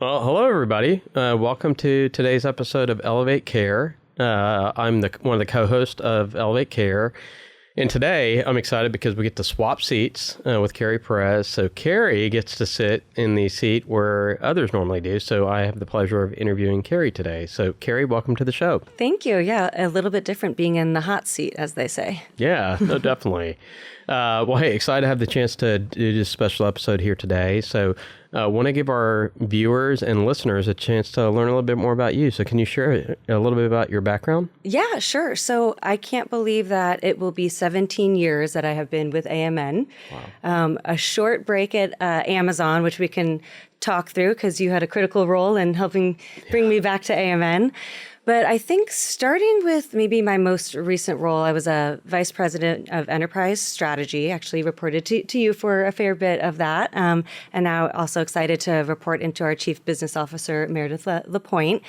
Well, hello, everybody. Welcome to today's episode of Elevate Care. I'm one of the co-hosts of Elevate Care. And today, I'm excited because we get to swap seats with Kerry Perez. So Kerry gets to sit in the seat where others normally do. So I have the pleasure of interviewing Kerry today. So Kerry, welcome to the show. Thank you. Yeah, a little bit different being in the hot seat, as they say. Yeah, no, definitely. Well, hey, excited to have the chance to do this special episode here today. So I want to give our viewers and listeners a chance to learn a little bit more about you. So can you share a little bit about your background? Yeah, sure. So I can't believe that it will be 17 years that I have been with AMN. Wow. A short break at Amazon, which we can talk through because you had a critical role in helping bring me back to AMN. But I think starting with maybe my most recent role, I was a vice president of enterprise strategy, actually reported to you for a fair bit of that. And now also excited to report into our chief business officer, Meredith Lapointe.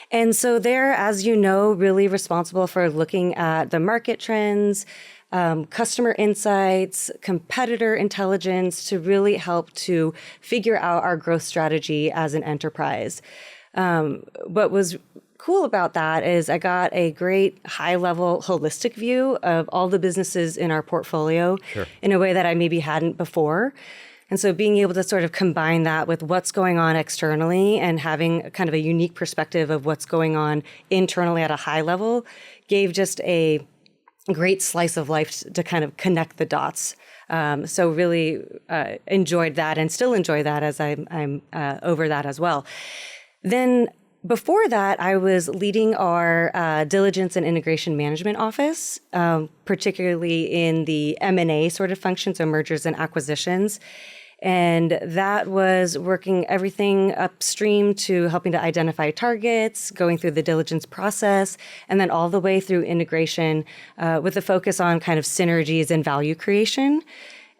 And so there, as you know, really responsible for looking at the market trends, customer insights, competitor intelligence to really help to figure out our growth strategy as an enterprise. What was cool about that is I got a great high-level holistic view of all the businesses in our portfolio in a way that I maybe hadn't before. And so being able to sort of combine that with what's going on externally and having kind of a unique perspective of what's going on internally at a high level gave just a great slice of life to kind of connect the dots. So really enjoyed that and still enjoy that as I'm over that as well. Then before that, I was leading our diligence and integration management office, particularly in the M&A sort of functions, so mergers and acquisitions. And that was working everything upstream to helping to identify targets, going through the diligence process, and then all the way through integration with a focus on kind of synergies and value creation.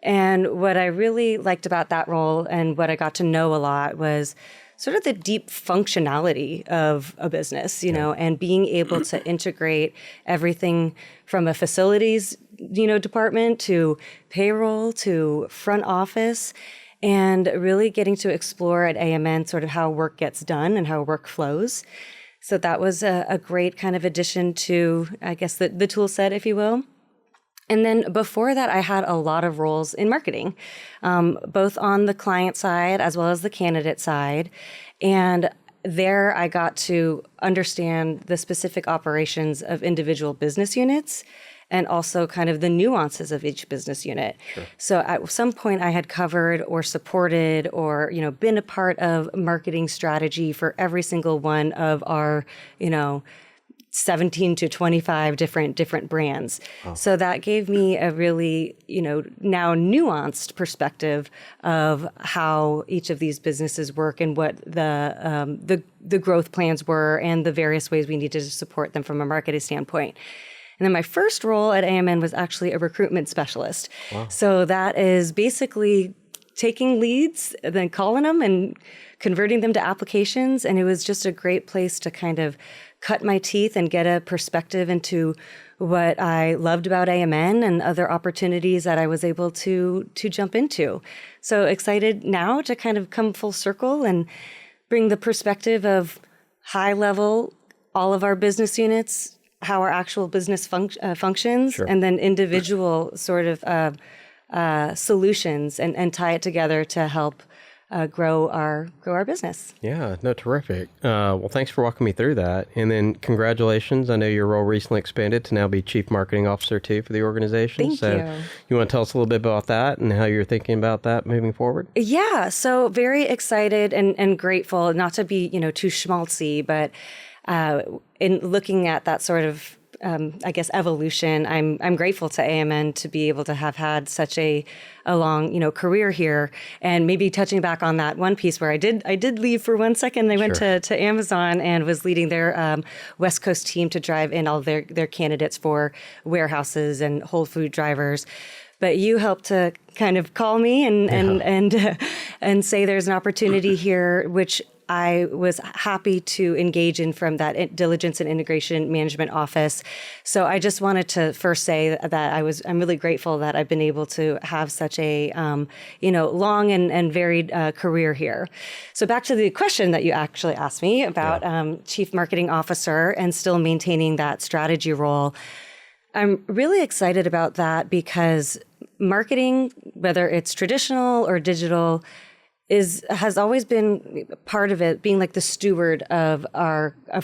And what I really liked about that role and what I got to know a lot was sort of the deep functionality of a business, and being able to integrate everything from a facilities, department to payroll to front office, and really getting to explore at AMN sort of how work gets done and how work flows. So that was a great kind of addition to, I guess, the tool set, if you will. And then before that, I had a lot of roles in marketing, both on the client side as well as the candidate side. And there I got to understand the specific operations of individual business units and also kind of the nuances of each business unit. Sure. So at some point I had covered or supported or, been a part of marketing strategy for every single one of our, 17 to 25 different brands. Wow. So that gave me a really, now nuanced perspective of how each of these businesses work and what the growth plans were and the various ways we needed to support them from a marketing standpoint. And then my first role at AMN was actually a recruitment specialist. Wow. So that is basically taking leads and then calling them and converting them to applications. And it was just a great place to kind of cut my teeth and get a perspective into what I loved about AMN and other opportunities that I was able to jump into. So excited now to kind of come full circle and bring the perspective of high level, all of our business units, how our actual business functions, sure. And then individual sort of solutions and tie it together to help grow our business. Yeah, no, terrific. Well, thanks for walking me through that. And then congratulations. I know your role recently expanded to now be Chief Marketing Officer too for the organization. Thank you. You want to tell us a little bit about that and how you're thinking about that moving forward? Yeah, so very excited and grateful, not to be, too schmaltzy, but in looking at that sort of evolution, I'm grateful to AMN to be able to have had such a long, career here, and maybe touching back on that one piece where I did leave for 1 second. I went to Amazon and was leading their West Coast team to drive in all their candidates for warehouses and Whole Food drivers. But you helped to kind of call me and say there's an opportunity here, which I was happy to engage in from that diligence and integration management office. So I just wanted to first say that I'm really grateful that I've been able to have such a, long and varied career here. So back to the question that you actually asked me about Chief Marketing Officer and still maintaining that strategy role. I'm really excited about that because marketing, whether it's traditional or digital, has always been part of it being like the steward of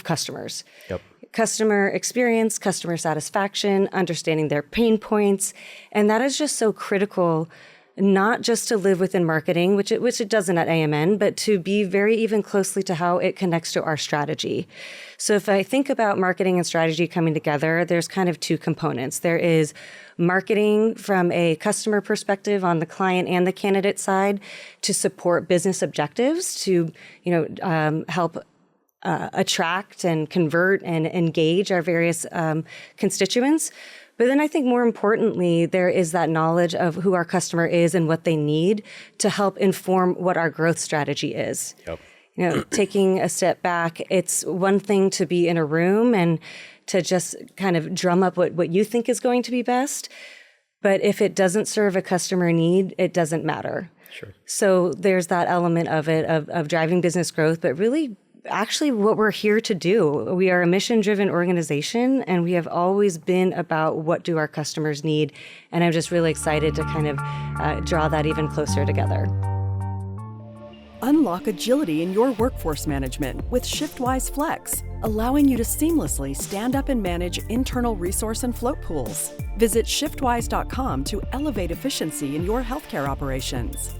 customers. Yep. Customer experience, customer satisfaction, understanding their pain points. And that is just so critical, not just to live within marketing, which it doesn't at AMN, but to be very even closely to how it connects to our strategy. So if I think about marketing and strategy coming together, there's kind of two components. There is marketing from a customer perspective on the client and the candidate side to support business objectives, to help attract and convert and engage our various constituents. But then I think more importantly, there is that knowledge of who our customer is and what they need to help inform what our growth strategy is. Yep. Taking a step back, it's one thing to be in a room and to just kind of drum up what you think is going to be best. But if it doesn't serve a customer need, it doesn't matter. Sure. So there's that element of it, of driving business growth, but really actually what we're here to do. We are a mission-driven organization, and we have always been about what do our customers need. And I'm just really excited to kind of draw that even closer together. Unlock agility in your workforce management with ShiftWise Flex, allowing you to seamlessly stand up and manage internal resource and float pools. Visit shiftwise.com to elevate efficiency in your healthcare operations.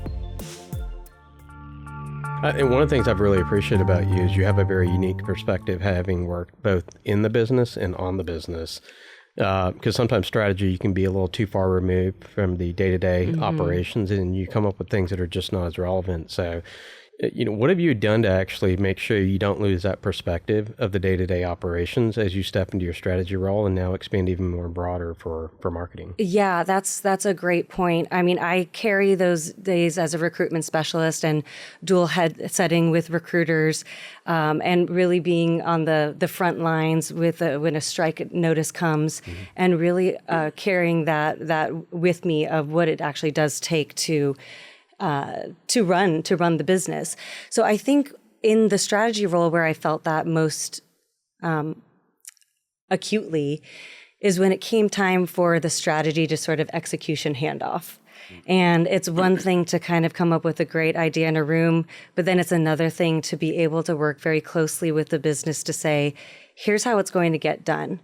And one of the things I've really appreciated about you is you have a very unique perspective, having worked both in the business and on the business. Because sometimes strategy can be a little too far removed from the day-to-day operations, and you come up with things that are just not as relevant. So, what have you done to actually make sure you don't lose that perspective of the day-to-day operations as you step into your strategy role and now expand even more broader for marketing? Yeah, that's a great point. I mean, I carry those days as a recruitment specialist and dual head setting with recruiters, and really being on the front lines with when a strike notice comes, and really carrying that with me of what it actually does take to run the business. So I think in the strategy role where I felt that most acutely is when it came time for the strategy to sort of execution handoff. And it's one thing to kind of come up with a great idea in a room, but then it's another thing to be able to work very closely with the business to say, here's how it's going to get done.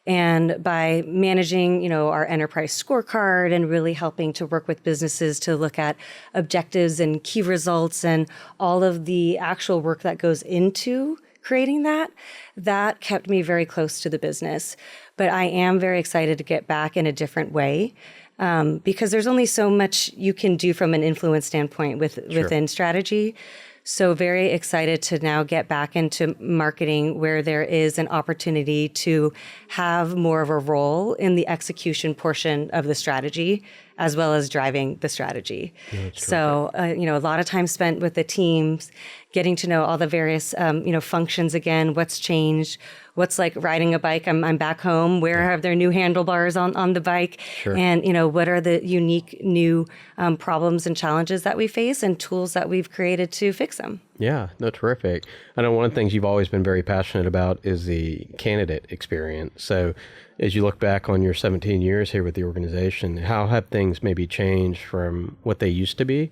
And by managing, our enterprise scorecard and really helping to work with businesses to look at objectives and key results and all of the actual work that goes into creating that kept me very close to the business. But I am very excited to get back in a different way. Because there's only so much you can do from an influence standpoint within strategy. So very excited to now get back into marketing where there is an opportunity to have more of a role in the execution portion of the strategy, as well as driving the strategy. So, a lot of time spent with the teams, getting to know all the various, functions again, what's changed, what's like riding a bike. I'm back home. Where have there new handlebars on the bike? Sure. And, what are the unique new problems and challenges that we face and tools that we've created to fix them? Yeah, no, terrific. I know one of the things you've always been very passionate about is the candidate experience. So as you look back on your 17 years here with the organization, how have things maybe changed from what they used to be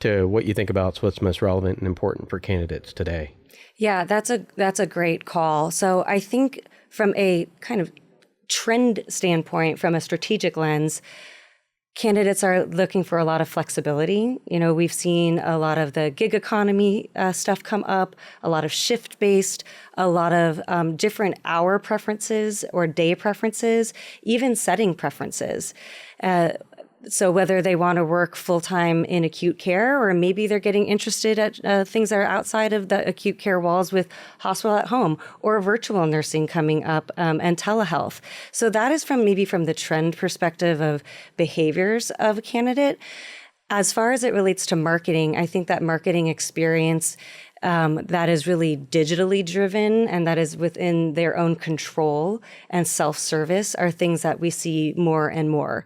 to what you think about what's most relevant and important for candidates today? Yeah, that's a great call. So I think from a kind of trend standpoint, from a strategic lens, candidates are looking for a lot of flexibility. We've seen a lot of the gig economy stuff come up, a lot of shift-based, a lot of different hour preferences or day preferences, even setting preferences. So whether they want to work full-time in acute care, or maybe they're getting interested at things that are outside of the acute care walls with hospital at home or virtual nursing coming up, and telehealth. So that is from the trend perspective of behaviors of a candidate. As far as it relates to marketing, I think that marketing experience that is really digitally driven and that is within their own control and self-service are things that we see more and more.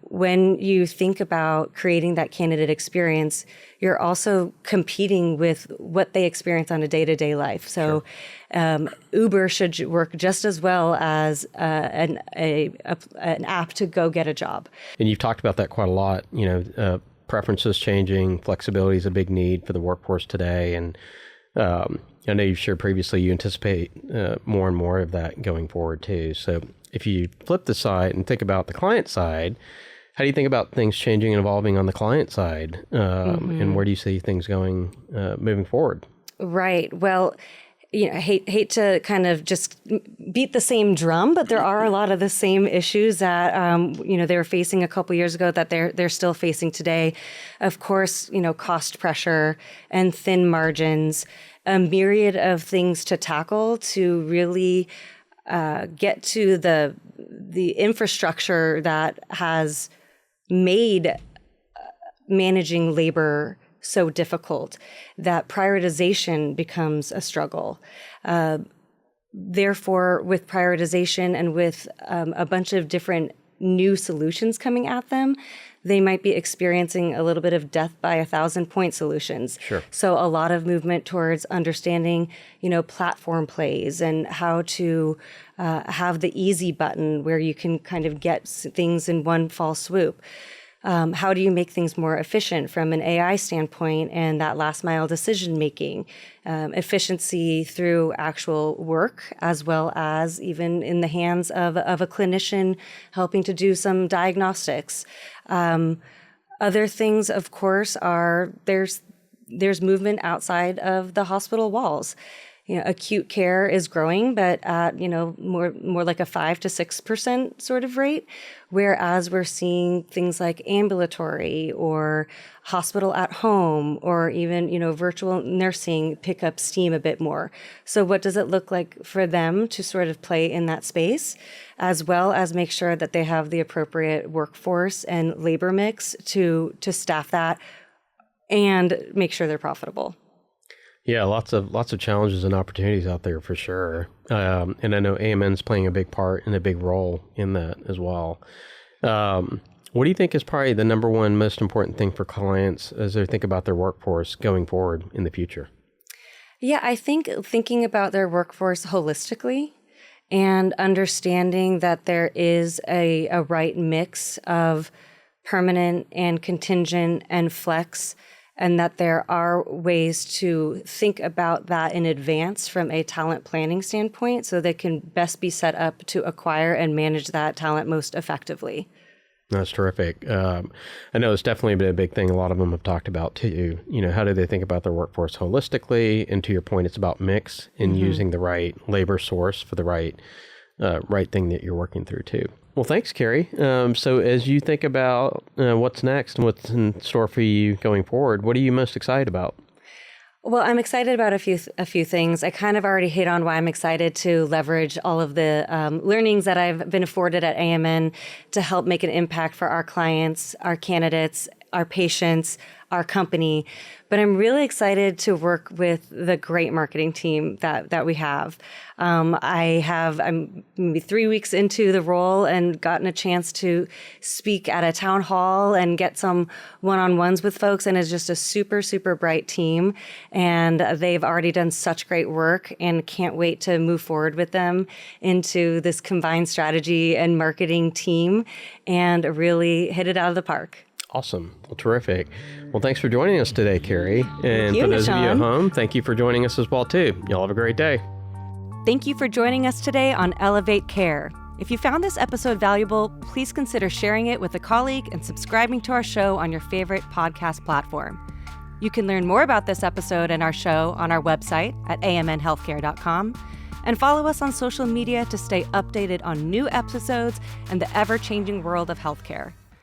When you think about creating that candidate experience, you're also competing with what they experience on a day-to-day life. So Uber should work just as well as an app to go get a job. And you've talked about that quite a lot. Preferences changing, flexibility is a big need for the workforce today. And I know you've shared previously you anticipate more and more of that going forward too. So if you flip the side and think about the client side, how do you think about things changing and evolving on the client side? And where do you see things going moving forward? Right. Well, hate to kind of just beat the same drum, but there are a lot of the same issues that they were facing a couple years ago that they're still facing today. Of course, cost pressure and thin margins, a myriad of things to tackle to really get to the infrastructure that has made managing labor so difficult that prioritization becomes a struggle. Therefore, with prioritization and with a bunch of different new solutions coming at them, they might be experiencing a little bit of death by 1,000-point solutions. Sure. So a lot of movement towards understanding, platform plays and how to have the easy button where you can kind of get things in one fall swoop. How do you make things more efficient from an AI standpoint and that last mile decision making, efficiency through actual work, as well as even in the hands of a clinician helping to do some diagnostics. Other things, of course, are there's movement outside of the hospital walls. Acute care is growing, but at, more like a 5 to 6% sort of rate, whereas we're seeing things like ambulatory or hospital at home or even, virtual nursing pick up steam a bit more. So what does it look like for them to sort of play in that space, as well as make sure that they have the appropriate workforce and labor mix to staff that and make sure they're profitable? Yeah, lots of challenges and opportunities out there for sure. And I know AMN's playing a big part and a big role in that as well. What do you think is probably the number one most important thing for clients as they think about their workforce going forward in the future? Yeah, I think thinking about their workforce holistically and understanding that there is a right mix of permanent and contingent and flex, and that there are ways to think about that in advance from a talent planning standpoint so they can best be set up to acquire and manage that talent most effectively. That's terrific. I know it's definitely been a big thing a lot of them have talked about too. How do they think about their workforce holistically? And to your point, it's about mix and using the right labor source for the right thing that you're working through too. Well, thanks, Kerry. So as you think about what's next and what's in store for you going forward, what are you most excited about? Well, I'm excited about a few things. I kind of already hit on why I'm excited to leverage all of the learnings that I've been afforded at AMN to help make an impact for our clients, our candidates, our patients, our company. But I'm really excited to work with the great marketing team that we have. I'm maybe 3 weeks into the role and gotten a chance to speak at a town hall and get some one-on-ones with folks. And it's just a super, super bright team. And they've already done such great work and can't wait to move forward with them into this combined strategy and marketing team and really hit it out of the park. Awesome. Well, terrific. Well, thanks for joining us today, Kerry. And you, for those of you at Nishan. home, thank you for joining us as well, too. Y'all have a great day. Thank you for joining us today on Elevate Care. If you found this episode valuable, please consider sharing it with a colleague and subscribing to our show on your favorite podcast platform. You can learn more about this episode and our show on our website at amnhealthcare.com and follow us on social media to stay updated on new episodes and the ever-changing world of healthcare.